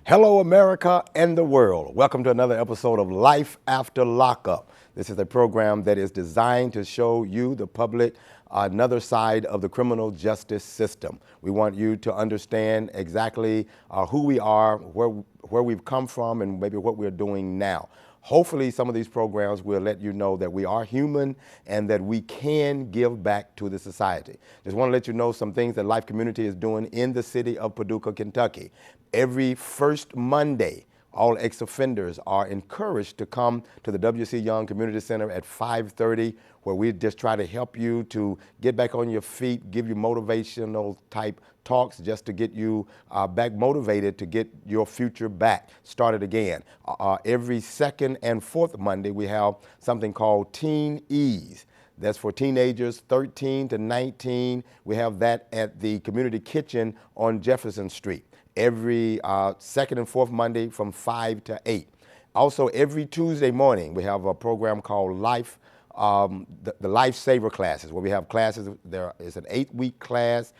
Hello, America and the world. Welcome to another episode of Life After Lockup. This is a program that is designed to show you, the public, another side of the criminal justice system. We want you to understand exactly who we are, where we've come from, and maybe what we're doing now. Hopefully, some of these programs will let you know that we are human and that we can give back to the society. Just want to let you know some things that Life Community is doing in the city of Paducah, Kentucky. Every first Monday, all ex-offenders are encouraged to come to the W.C. Young Community Center at 5:30, where we just try to help you to get back on your feet, give you motivational type talks just to get you back motivated to get your future back started again. Every second and fourth Monday, we have something called Teen Ease. That's for teenagers 13 to 19. We have that at the community kitchen on Jefferson Street. Every second and fourth Monday from 5 to 8. Also, every Tuesday morning, we have a program called Life, the Lifesaver classes, where we have classes. There is an 8-week class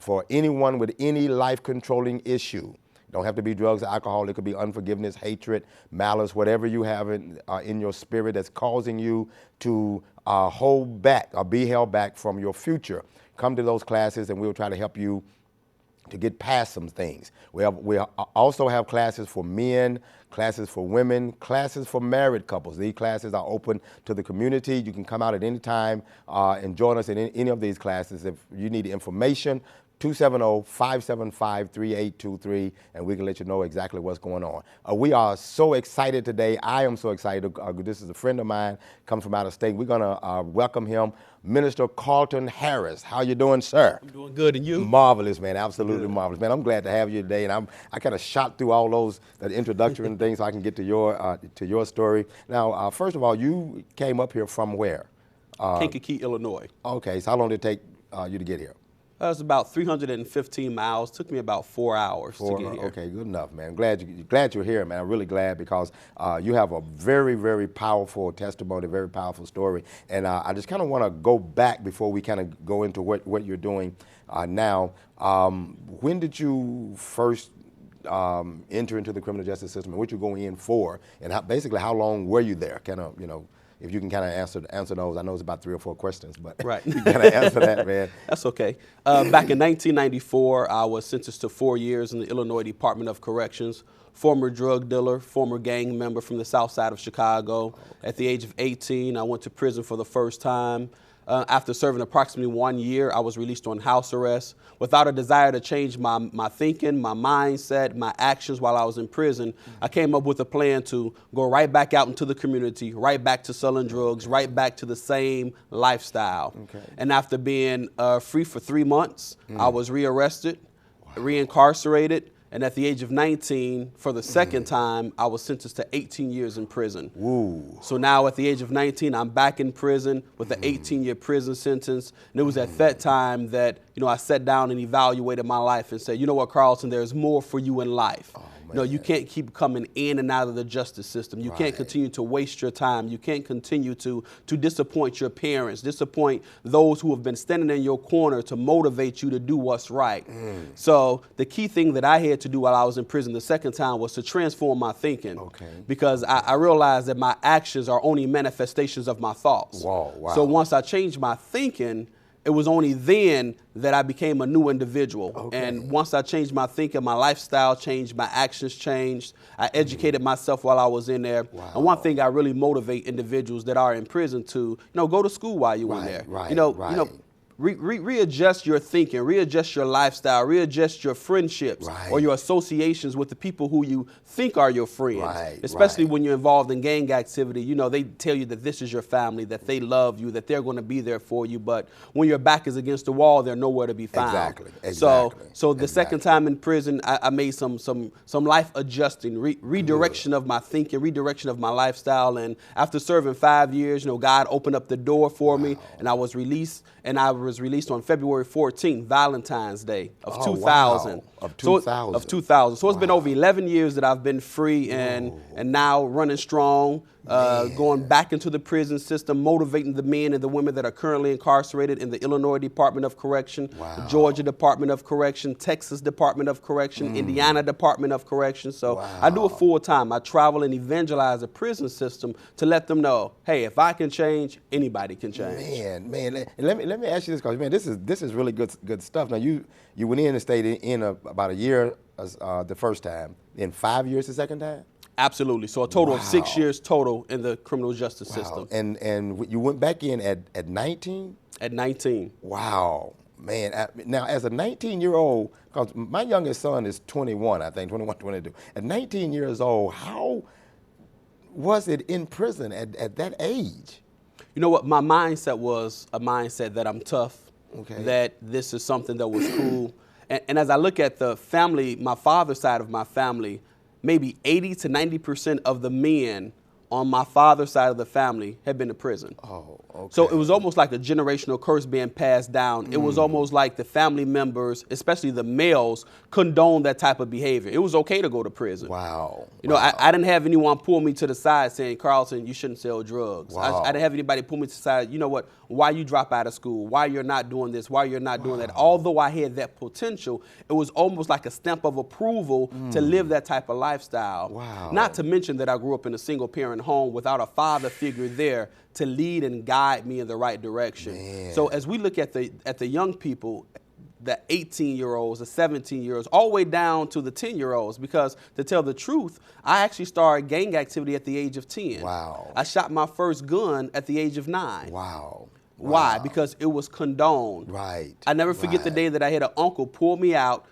for anyone with any life-controlling issue. Don't have to be drugs or alcohol. It could be unforgiveness, hatred, malice, whatever you have in your spirit that's causing you to hold back or be held back from your future. Come to those classes and we'll try to help you to get past some things. We also have classes for men, classes for women, classes for married couples. These classes are open to the community. You can come out at any time and join us in any of these classes. If you need information, 270-575-3823, and we can let you know exactly what's going on. We are so excited today. I am so excited. This is a friend of mine, comes from out of state. We're gonna welcome him, Minister Karlton Harris. How you doing, sir? I'm doing good, and you? Marvelous, man. Absolutely marvelous, man. I'm glad to have you today, and I kind of shot through all that introductory and things so I can get to your story. Now, first of all, you came up here from where? Kankakee, Illinois. Okay, so how long did it take you to get here? It was about 315 miles. Took me about 4 hours to get here. Okay, good enough, man. Glad you're here, man. I'm really glad because you have a very, very powerful testimony, very powerful story. And I just kind of want to go back before we kind of go into what you're doing now. When did you first enter into the criminal justice system and what you're going in for? And basically, how long were you there? Kind of, if you can kind of answer those. I know it's about 3 or 4 questions, but right. You kind of answer that, man. That's okay. Back in 1994, I was sentenced to 4 years in the Illinois Department of Corrections. Former drug dealer, former gang member from the Southside of Chicago. Okay. At the age of 18, I went to prison for the first time. After serving approximately 1 year, I was released on house arrest. Without a desire to change my thinking, my mindset, my actions while I was in prison, I came up with a plan to go right back out into the community, right back to selling drugs, right back to the same lifestyle. Okay. And after being free for 3 months, I was rearrested, reincarcerated. And at the age of 19, for the second time, I was sentenced to 18 years in prison. Ooh. So now at the age of 19, I'm back in prison with an 18-year prison sentence. And it was at that time that, I sat down and evaluated my life and said, you know what, Karlton, there's more for you in life. You can't keep coming in and out of the justice system. You can't continue to waste your time. You can't continue to disappoint your parents, disappoint those who have been standing in your corner to motivate you to do what's right. So the key thing that I had to do while I was in prison the second time was to transform my thinking. Because I realized that my actions are only manifestations of my thoughts. Wow. So once I changed my thinking, it was only then that I became a new individual. And once I changed my thinking, my lifestyle changed, my actions changed. I educated myself while I was in there. And one thing I really motivate individuals that are in prison to, go to school while you're in there. Readjust your thinking, readjust your lifestyle, readjust your friendships or your associations with the people who you think are your friends. Especially when you're involved in gang activity. They tell you that this is your family, that they love you, that they're going to be there for you. But when your back is against the wall, they're nowhere to be found. So the second time in prison, I made some life adjusting, redirection of my thinking, redirection of my lifestyle. And after serving 5 years, God opened up the door for me, and I was released. And I was released on February 14th, Valentine's Day of 2000. Of 2000. Of 2000. So it's been Wow. over 11 years that I've been free and now running strong, going back into the prison system, motivating the men and the women that are currently incarcerated in the Illinois Department of Correction, Wow. Georgia Department of Correction, Texas Department of Correction, Indiana Department of Correction. So I do it full time. I travel and evangelize the prison system to let them know, hey, if I can change, anybody can change. Man, let me ask you this question, man. This is really good stuff. Now you went in and stayed in about a year the first time, then 5 years the second time. Absolutely. So a total of 6 years total in the criminal justice system. And you went back in at 19. At 19. Wow, man. Now as a 19-year-old, because my youngest son is 21, I think 21, 22. At 19 years old, how was it in prison at that age? You know what? My mindset was a mindset that I'm tough, that this is something that was cool. And as I look at the family, my father's side of my family, maybe 80 to 90% of the men on my father's side of the family had been to prison. Oh, okay. So it was almost like a generational curse being passed down. It was almost like the family members, especially the males, condoned that type of behavior. It was okay to go to prison. Wow. You know, I didn't have anyone pull me to the side saying, Karlton, you shouldn't sell drugs. Wow. I didn't have anybody pull me to the side, you know what, why you drop out of school, why you're not doing this, why you're not doing that. Although I had that potential, it was almost like a stamp of approval to live that type of lifestyle. Wow. Not to mention that I grew up in a single parent home without a father figure there to lead and guide me in the right direction. Man. So as we look at the young people, the 18-year-olds, the 17-year-olds, all the way down to the 10-year-olds, because to tell the truth, I actually started gang activity at the age of 10. Wow. I shot my first gun at the age of 9. Wow. Why? Because it was condoned. Right. I never forget the day that I had an uncle pull me out,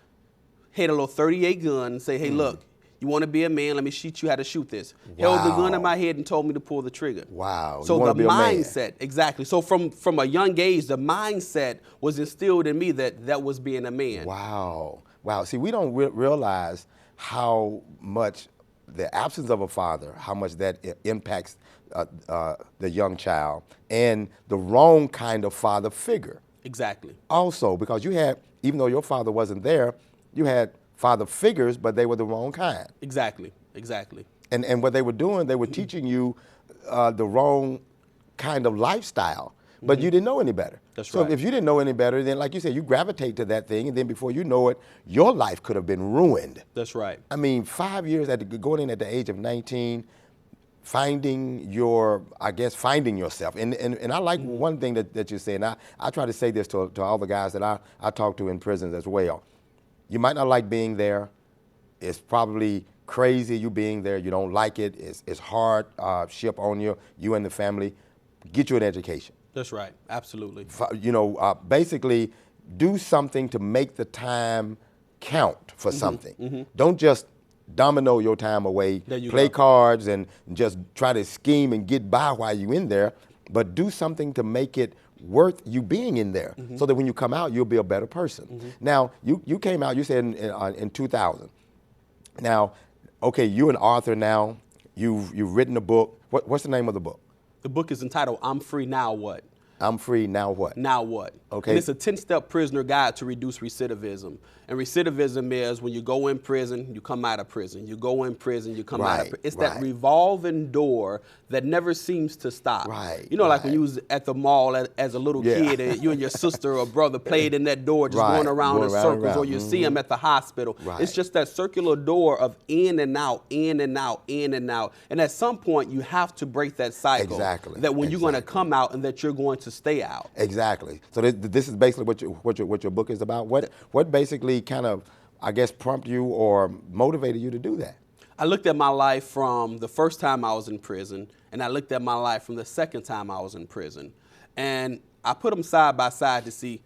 had a little 38 gun, and say, hey, look, you want to be a man? Let me teach you how to shoot this. Held the gun in my head and told me to pull the trigger. Wow. So the mindset, exactly. So from a young age, the mindset was instilled in me that was being a man. Wow. Wow. See, we don't realize how much the absence of a father, how much that impacts the young child, and the wrong kind of father figure. Exactly. Also, because you had, even though your father wasn't there, you had father figures, but they were the wrong kind. Exactly. Exactly. And what they were doing, they were teaching you the wrong kind of lifestyle, but you didn't know any better. That's so right. if you didn't know any better, then like you said, you gravitate to that thing, and then before you know it, your life could have been ruined. That's right. I mean, 5 years going in at the age of 19, finding yourself. And I like one thing that you say, and I try to say this to all the guys that I talk to in prisons as well. You might not like being there. It's probably crazy you being there. You don't like it. It's hard ship on you and the family. Get you an education. That's right. Absolutely. You know, basically do something to make the time count for something. Don't just domino your time away, play cards and just try to scheme and get by while you're in there, but do something to make it worth you being in there so that when you come out, you'll be a better person. Now, you came out, you said in 2000. Now, okay, you're an author now. You've written a book. What's the name of the book? The book is entitled, I'm Free, Now What? I'm Free, Now What? Now what? Okay. And it's a 10-step prisoner guide to reduce recidivism. And recidivism is when you go in prison, you come out of prison. You go in prison, you come out of prison. It's that revolving door that never seems to stop. Right. You know, like when you was at the mall as a little kid, and you and your sister or brother played in that door, just going around in circles, or you see them at the hospital. It's just that circular door of in and out, in and out, in and out. And at some point, you have to break that cycle. Exactly. That when you're going to come out and that you're going to stay out. Exactly. So this is basically what your book is about. What basically kind of, I guess, prompted you or motivated you to do that? I looked at my life from the first time I was in prison, and I looked at my life from the second time I was in prison. And I put them side by side to see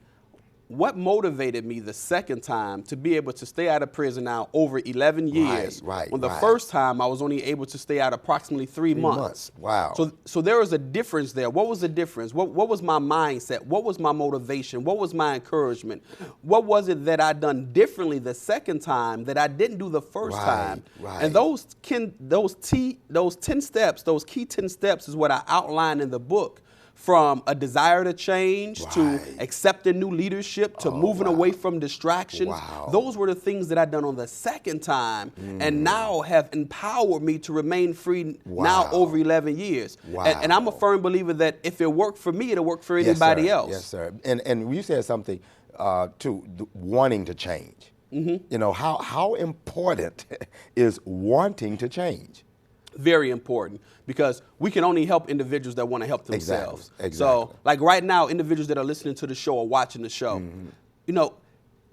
what motivated me the second time to be able to stay out of prison now over 11 years. When the first time I was only able to stay out approximately 3 months. Wow. So there was a difference there. What was the difference? What was my mindset? What was my motivation? What was my encouragement? What was it that I done differently the second time that I didn't do the first time? And those 10 steps, those key 10 steps is what I outlined in the book from a desire to change to Right. accepting new leadership to moving away from distractions. Wow. Those were the things that I done on the second time and now have empowered me to remain free now Wow. over 11 years. And I'm a Wow. firm believer that if it worked for me, it'll work for Yes, anybody sir. else. Yes, sir. And you said something too, wanting to change. You know, how important is wanting to change? Very important, because we can only help individuals that want to help themselves. Exactly. So, like right now, individuals that are listening to the show or watching the show, you know,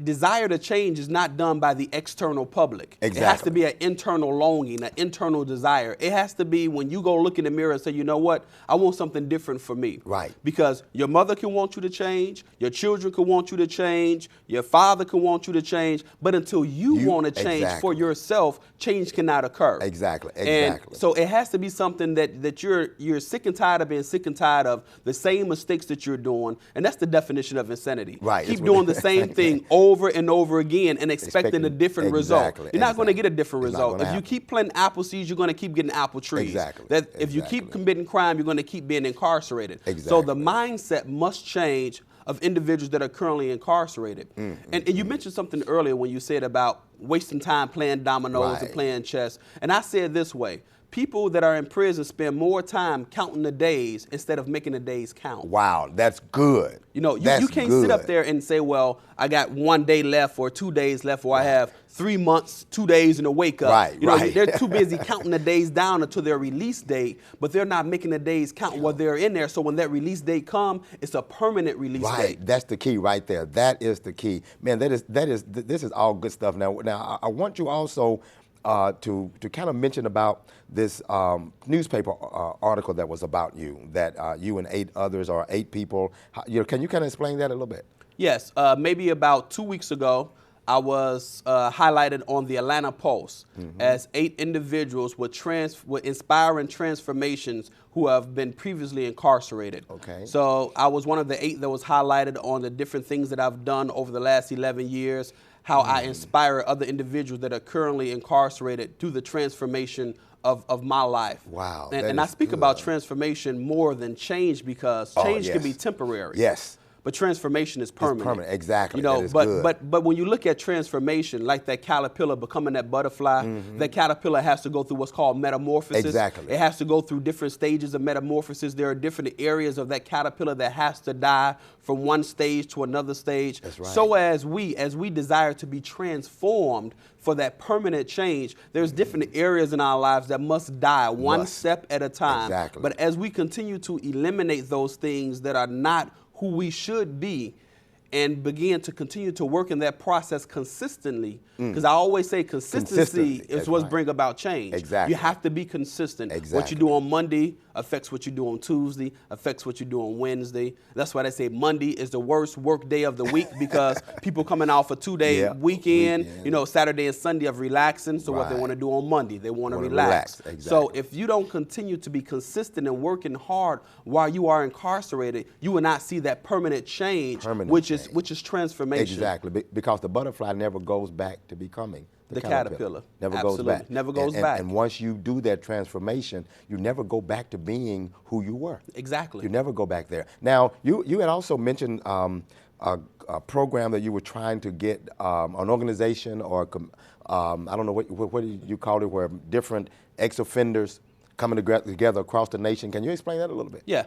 desire to change is not done by the external public. It has to Exactly. be an internal longing, an internal desire. It has to be when you go look in the mirror and say, you know what, I want something different for me. Right. Because your mother can want you to change, your children can want you to change, your father can want you to change, but until you want to change for Exactly. yourself, change cannot occur. Exactly. And Exactly. so it has to be something that you're sick and tired of being sick and tired of the same mistakes that you're doing, and that's the definition of insanity. Right. Keep That's what- doing the same thing over and over again and expecting a different result. Exactly, You're not going to exactly. get a different It's not result. gonna If you happen. keep planting apple seeds, you're going to keep getting apple trees. Exactly, That if you keep exactly. committing crime, you're going to keep being incarcerated. So Exactly. the mindset must change of individuals that are currently incarcerated. And you mentioned something earlier when you said about wasting time playing dominoes and Right. playing chess. And I said this way: people that are in prison spend more time counting the days instead of making the days count. Wow, that's good. You know, That's you can't sit up good. there and say, well, I got 1 day left or 2 days left, or I have 3 months, 2 days in a wake up. Right, You know, right. they're too busy counting the days down until their release date, but they're not making the days count while they're in there. So when that release date comes, it's a permanent release Right, date. that's the key right there. That is the key, man. This is all good stuff. Now I want you also to kind of mention about this newspaper article that was about you, that you and 8 others or 8 people. Can you kind of explain that a little bit? Yes, maybe about 2 weeks ago, I was highlighted on the Atlanta Post as 8 individuals with inspiring transformations who have been previously incarcerated. Okay. So I was one of the 8 that was highlighted on the different things that I've done over the last 11 years, how I inspire other individuals that are currently incarcerated through the transformation of my life. Wow, And, that and I is speak about good. transformation more than change, because change can be yes. temporary. Yes. But transformation is permanent. permanent, exactly. You know, That is but good. but when you look at transformation, like that caterpillar becoming that butterfly, that caterpillar has to go through what's called metamorphosis. Exactly. It has to go through different stages of metamorphosis. There are different areas of that caterpillar that has to die from one stage to another stage. That's right. So as we desire to be transformed for that permanent change, there's different areas in our lives that must die one step at a time. Exactly. But as we continue to eliminate those things that are not who we should be, and begin to continue to work in that process consistently, because I always say consistency Consistently, is that's what's right. bring about change. Exactly. You have to be consistent. What Exactly. you do on Monday affects what you do on Tuesday, affects what you do on Wednesday. That's why they say Monday is the worst work day of the week, because people coming off a 2-day Yeah, weekend, weekend. you know, Saturday and Sunday of relaxing. So what they Right. want to do on Monday, they want to Wanna relax. relax, So exactly. if you don't continue to be consistent and working hard while you are incarcerated, you will not see that permanent change, Permanent which change. is transformation. Exactly, because the butterfly never goes back to becoming The caterpillar. Never Absolutely. goes back. Never goes And- back. And once you do that transformation, you never go back to being who you were. Exactly. You never go back there. Now, you had also mentioned a program that you were trying to get an organization or I don't know what do you call it, where different ex-offenders coming together across the nation. Can you explain that a little bit? Yeah,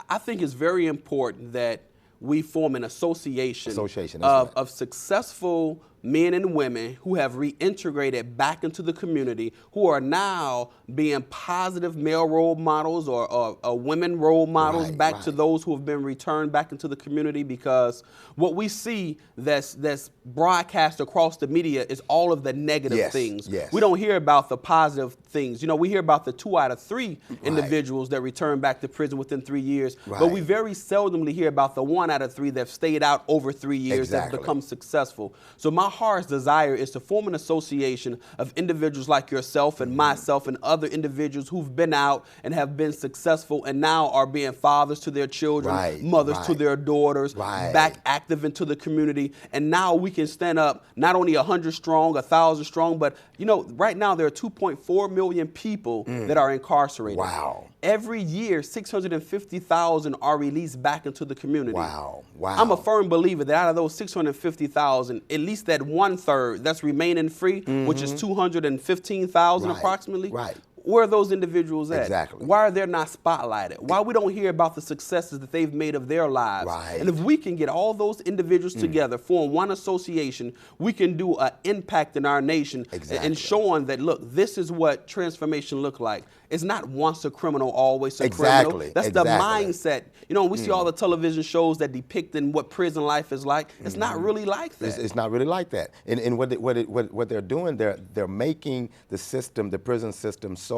I think it's very important that we form an association, Association, of, that's right. of successful men and women who have reintegrated back into the community, who are now being positive male role models or women role models Right, back to right. those who have been returned back into the community, because what we see that's broadcast across the media is all of the negative Yes, things. yes. We don't hear about the positive things. You know, we hear about the 2 out of 3 individuals that return back to prison within 3 years, but we Right. very seldomly hear about the 1 out of 3 that have stayed out over 3 years, that's Exactly. become successful. So my heart's desire is to form an association of individuals like yourself and myself and other individuals who've been out and have been successful and now are being fathers to their children, Right, mothers to right. their daughters, Right. back active into the community. And now we can stand up not only 100 strong, 1,000 strong, but you know, right now there are 2.4 million people that are incarcerated. Wow. every year 650,000 are released back into the community. Wow, wow. I'm a firm believer that out of those 650,000, at least that 1/3 that's remaining free, which is 215,000 Right, approximately. right. Where are those individuals at? Exactly. Why are they not spotlighted? Why we don't hear about the successes that they've made of their lives? Right. And if we can get all those individuals together, form one association, we can do an impact in our nation and showing that, look, this is what transformation look like. It's not once a criminal, always a criminal. That's the mindset. You know, we see all the television shows that depicting what prison life is like. It's not really like that. It's not really like that. And what they're doing, they're making the system, the prison system, so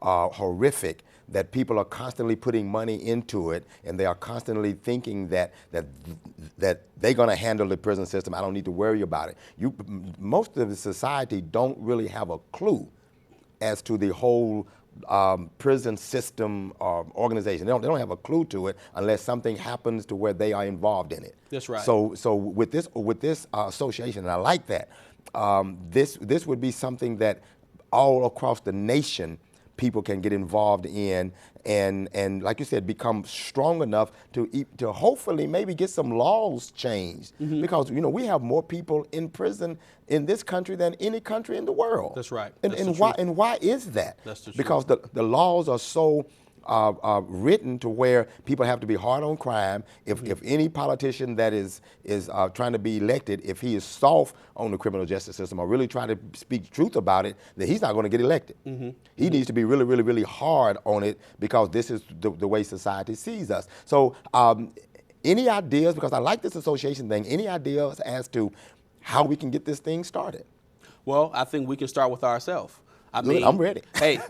horrific that people are constantly putting money into it, and they are constantly thinking that they're going to handle the prison system. I don't need to worry about it. Most of the society don't really have a clue as to the whole prison system organization. They don't have a clue to it unless something happens to where they are involved in it. That's right. So with this association, and I like that. This would be something that all across the nation people can get involved in, and like you said, become strong enough to hopefully maybe get some laws changed, because we have more people in prison in this country than any country in the world. That's right. And why is that? That's the truth. Because the laws are so written to where people have to be hard on crime. If any politician that is trying to be elected, if he is soft on the criminal justice system or really trying to speak truth about it, then he's not going to get elected. He needs to be really, really, really hard on it, because this is the way society sees us. So any ideas, because I like this association thing, any ideas as to how we can get this thing started? Well, I think we can start with ourselves. I mean, I'm ready. Hey,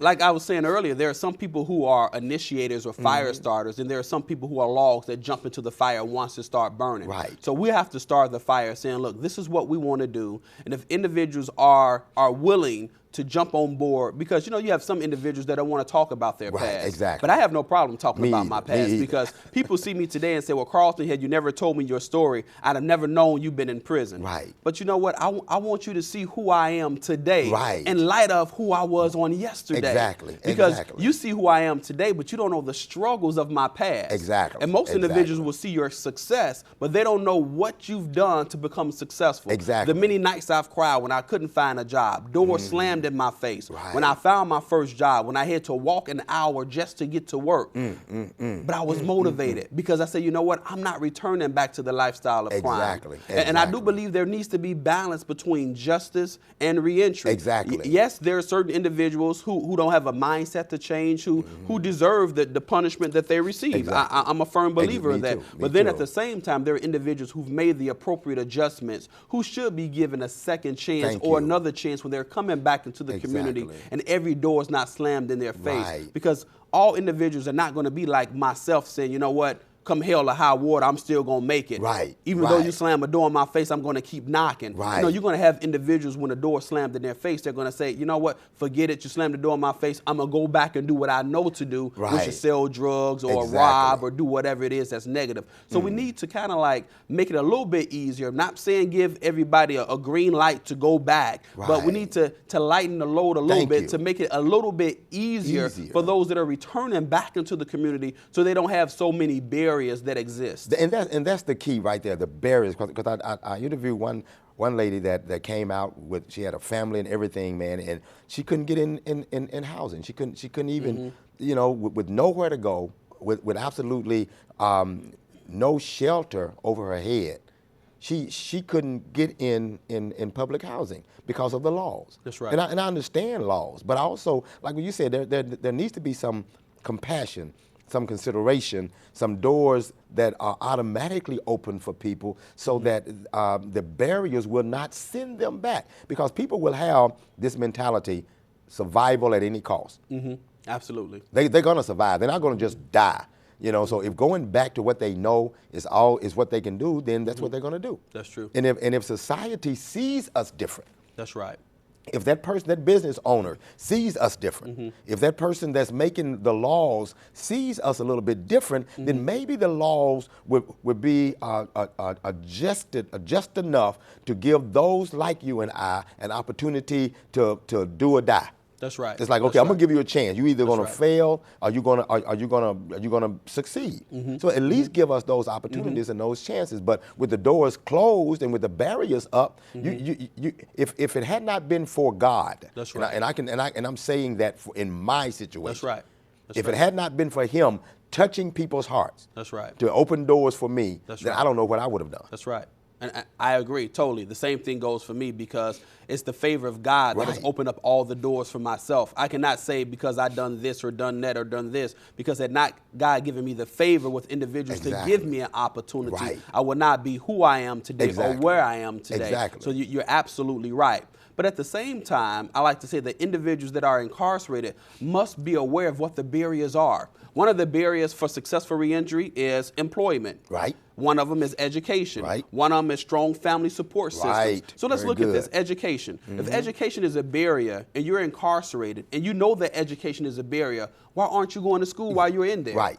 like I was saying earlier, there are some people who are initiators or fire starters, and there are some people who are logs that jump into the fire once it starts burning. Right. So we have to start the fire saying, look, this is what we want to do. And if individuals are willing to jump on board, because you have some individuals that don't want to talk about their past. Exactly. But I have no problem talking about my past, either. because people see me today and say, well, Karlton, had you never told me your story, I'd have never known you've been in prison. Right. But you know what? I want you to see who I am today, Right. in light of who I was on yesterday. Exactly. Because Exactly. you see who I am today, but you don't know the struggles of my past. Exactly. And most individuals will see your success, but they don't know what you've done to become successful. Exactly. The many nights I've cried when I couldn't find a job, doors slammed in my face. Right. When I found my first job, when I had to walk an hour just to get to work. But I was motivated because I said, you know what? I'm not returning back to the lifestyle of crime. Exactly. And I do believe there needs to be balance between justice and reentry. Exactly. Yes, there are certain individuals who don't have a mindset to change, who deserve the punishment that they receive. Exactly. I'm a firm believer in that. But then at the same time, there are individuals who've made the appropriate adjustments, who should be given a second chance or another chance when they're coming back into the community, and every door is not slammed in their face. Right. Because all individuals are not going to be like myself saying, you know what, come hell or high water, I'm still going to make it. Right. Even though you slam a door in my face, I'm going to keep knocking. Right. You're going to have individuals when the door slammed in their face, they're going to say, you know what, forget it, you slammed the door in my face, I'm going to go back and do what I know to do, which is sell drugs or rob or do whatever it is that's negative. So we need to kind of like make it a little bit easier. I'm not saying give everybody a green light to go back, but we need to lighten the load a little bit to make it a little bit easier for those that are returning back into the community, so they don't have so many barriers that exist. And that's the key right there, the barriers. Because I interviewed one lady that came out with, she had a family and everything, man, and she couldn't get in housing. She couldn't even, with nowhere to go, with absolutely no shelter over her head. She couldn't get in public housing because of the laws. That's right. And I understand laws, but also, like what you said, there needs to be some compassion, some consideration, some doors that are automatically open for people, so that the barriers will not send them back. Because people will have this mentality, survival at any cost. Absolutely. They're going to survive. They're not going to just die. So if going back to what they know is what they can do, then that's what they're going to do. That's true. And if society sees us different, that's right. If that person, that business owner, sees us different, if that person that's making the laws sees us a little bit different, then maybe the laws would be adjusted just enough to give those like you and I an opportunity to do or die. That's right. It's like, okay, That's I'm gonna right. give you a chance. You either gonna right. fail or are you gonna succeed. So at least give us those opportunities and those chances. But with the doors closed and with the barriers up, if it had not been for God, That's right. and I'm saying that in my situation. That's right. That's If right. it had not been for Him touching people's hearts, That's right. to open doors for me, That's then right. I don't know what I would have done. That's right. And I agree totally. The same thing goes for me because it's the favor of God that has Right. opened up all the doors for myself. I cannot say because I done this or done that or done this because had not God given me the favor with individuals to Exactly. give me an opportunity, Right. I would not be who I am today Exactly. or where I am today. Exactly. So you're absolutely right. But at the same time, I like to say that individuals that are incarcerated must be aware of what the barriers are. One of the barriers for successful reentry is employment. Right. One of them is education. Right. One of them is strong family support systems. Right. So let's Very look at this, good. education. If education is a barrier and you're incarcerated and you know that education is a barrier, why aren't you going to school while you're in there? Right.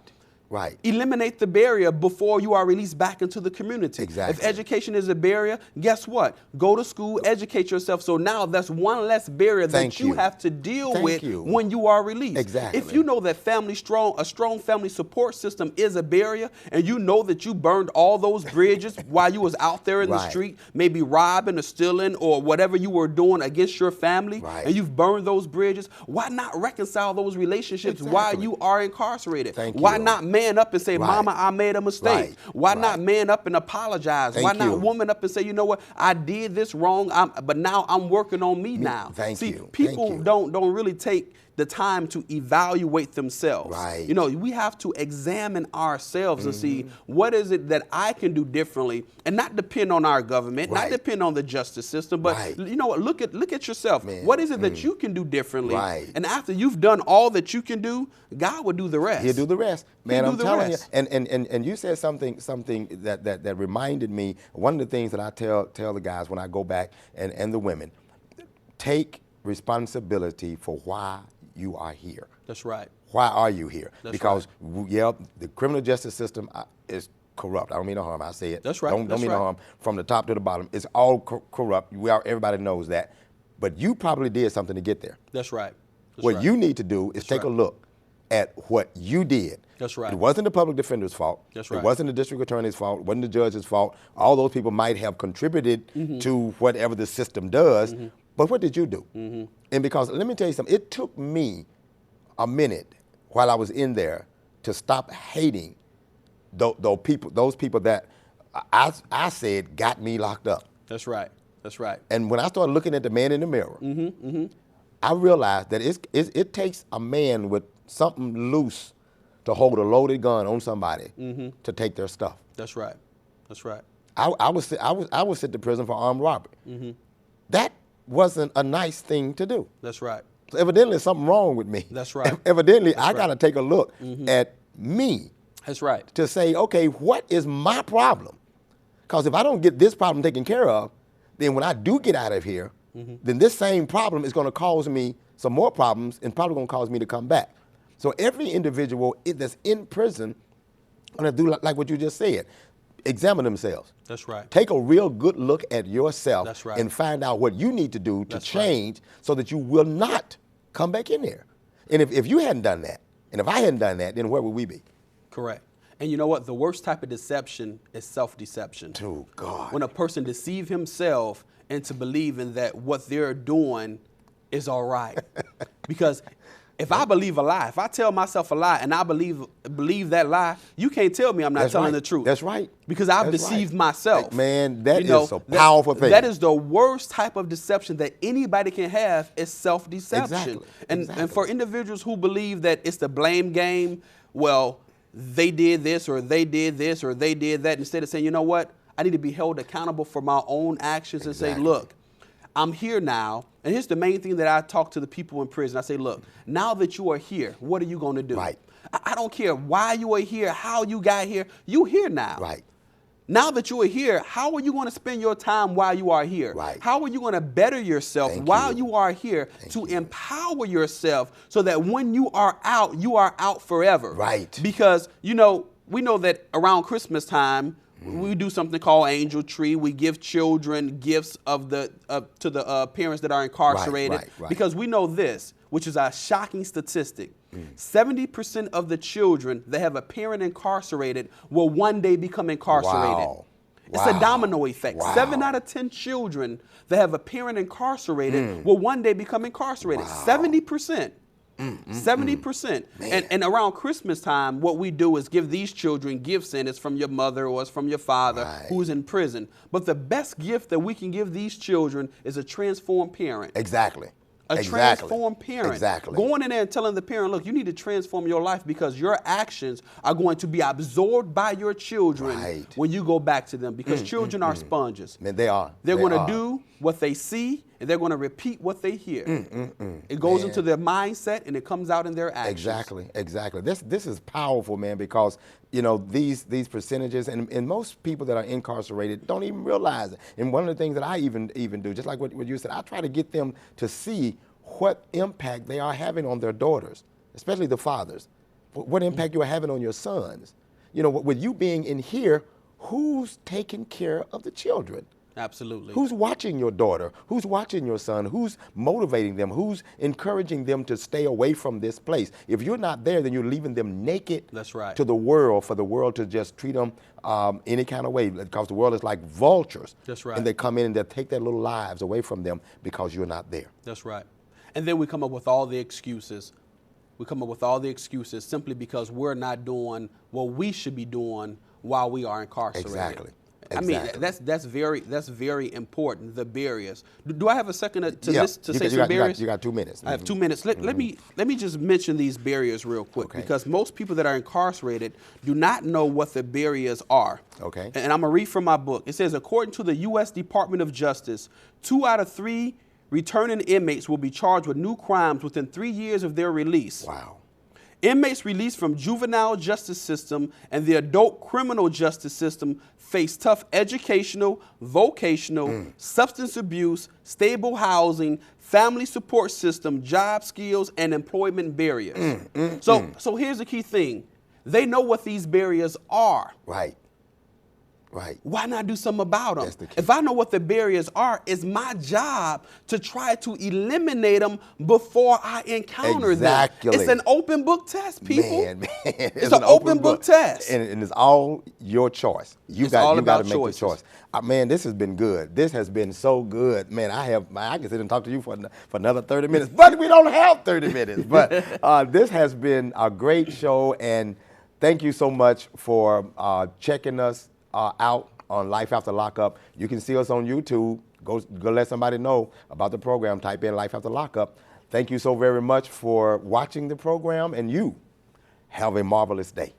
Right. Eliminate the barrier before you are released back into the community. Exactly. If education is a barrier, guess what? Go to school, educate yourself. So now that's one less barrier Thank that you you. have to deal Thank with you. when you are released. Exactly. If you know that a strong family support system is a barrier, and you know that you burned all those bridges while you was out there in the Right. street, maybe robbing or stealing or whatever you were doing against your family, Right. and you've burned those bridges, why not reconcile those relationships while Exactly. you are incarcerated? Thank Why you. not man up and say, Right. Mama, I made a mistake. Right. Why not Right. man up and apologize? Thank Why not you. woman up and say, you know what, I did this wrong, but now I'm working on me now. Thank See, you. people Thank you. don't really take the time to evaluate themselves. Right. You know, we have to examine ourselves and see what is it that I can do differently and not depend on our government, not Right. depend on the justice system, but Right. you know what, look at yourself. Man. What is it that you can do differently? Right. And after you've done all that you can do, God will do the rest. He'll do the rest. Man, He'll I'm do the telling rest. you. And you said something that reminded me. One of the things that I tell the guys when I go back and the women, take responsibility for why you are here. That's right. Why are you here? That's Because the criminal justice system is corrupt. I don't mean no harm. I say it. That's right. Don't That's mean right. no harm. From the top to the bottom, it's all corrupt. Everybody knows that. But you probably did something to get there. That's right. That's What right. you need to do is take a right. look at what you did. That's right. It wasn't the public defender's fault. That's right. It wasn't the district attorney's fault. It wasn't the judge's fault. All those people might have contributed to whatever the system does. But what did you do? And because let me tell you something, it took me a minute while I was in there to stop hating those people that I said got me locked up. That's right. That's right. And when I started looking at the man in the mirror, I realized that it takes a man with something loose to hold a loaded gun on somebody to take their stuff. That's right. That's right. I was sent to prison for armed robbery. That wasn't a nice thing to do. That's right. So evidently, there's something wrong with me. That's right. Evidently, I right. got to take a look at me That's right. to say, okay, what is my problem? Because if I don't get this problem taken care of, then when I do get out of here, then this same problem is going to cause me some more problems and probably going to cause me to come back. So every individual that's in prison going to do like what you just said, examine themselves. That's right. Take a real good look at yourself That's right. and find out what you need to do to That's change so that you will not come back in there. And if you hadn't done that, and if I hadn't done that, then where would we be? Correct. And you know what? The worst type of deception is self-deception. Oh, God. When a person deceives himself into believing that what they're doing is all right. Because if I believe a lie, if I tell myself a lie and I believe that lie, you can't tell me I'm not That's telling right. the truth. That's right. Because I've That's deceived right. myself. Man, that You is a powerful thing. That is the worst type of deception that anybody can have is self-deception. Exactly. And Exactly. for individuals who believe that it's the blame game, well, they did this or they did this or they did that, instead of saying, you know what, I need to be held accountable for my own actions and say, Exactly. look, I'm here now. And here's the main thing that I talk to the people in prison. I say, look, now that you are here, what are you going to do? Right. I don't care why you are here, how you got here. You here now. Right. Now that you are here, how are you going to spend your time while you are here? Right. How are you going to better yourself Thank while you. you are here to empower yourself so that when you are out forever? Right. Because, you know, we know that around Christmas time, We do something called Angel Tree. We give children gifts of to the parents that are incarcerated, Right. because we know this, which is a shocking statistic. 70% of the children that have a parent incarcerated will one day become incarcerated. Wow. It's a domino effect. Wow. 7 out of 10 children that have a parent incarcerated will one day become incarcerated. 70%. 70%. And around Christmas time, what we do is give these children gifts, and it's from your mother or it's from your father who's in prison. But the best gift that we can give these children is a transformed parent. Exactly. A transformed parent. Exactly. Going in there and telling the parent, look, you need to transform your life, because your actions are going to be absorbed by your children when you go back to them, because children are sponges. Man, they are. They're going to do what they see, and they're going to repeat what they hear. It goes into their mindset, and it comes out in their actions. Exactly. This is powerful, man, because these percentages, and most people that are incarcerated don't even realize it. And one of the things that I even do, just like what you said, I try to get them to see what impact they are having on their daughters, especially the fathers. What impact you are having on your sons. With you being in here, who's taking care of the children? Absolutely. Who's watching your daughter? Who's watching your son? Who's motivating them? Who's encouraging them to stay away from this place? If you're not there, then you're leaving them naked to the world, for the world to just treat them any kind of way, because the world is like vultures. That's right. And they come in and they take their little lives away from them because you're not there. That's right. And then we come up with all the excuses. We come up with all the excuses simply because we're not doing what we should be doing while we are incarcerated. Exactly. I mean, that's very important. The barriers. Do I have a second to say some barriers? You got 2 minutes. I have 2 minutes. Let me just mention these barriers real quick, because most people that are incarcerated do not know what the barriers are. Okay. And I'm gonna read from my book. It says, according to the U.S. Department of Justice, 2 out of 3 returning inmates will be charged with new crimes within 3 years of their release. Wow. Inmates released from juvenile justice system and the adult criminal justice system face tough educational, vocational, substance abuse, stable housing, family support system, job skills, and employment barriers. So here's the key thing. They know what these barriers are. Right. Why not do something about them? That's the key. If I know what the barriers are, it's my job to try to eliminate them before I encounter them. It's an open book test, people. Man. It's an open book test. And it's all your choice. You got to make the choice. Man, this has been good. This has been so good. Man, I can sit and talk to you for another 30 minutes, but we don't have 30 minutes. But this has been a great show, and thank you so much for checking us out on Life After Lockup. You can see us on YouTube. Go let somebody know about the program. Type in Life After Lockup. Thank you so very much for watching the program, and you have a marvelous day.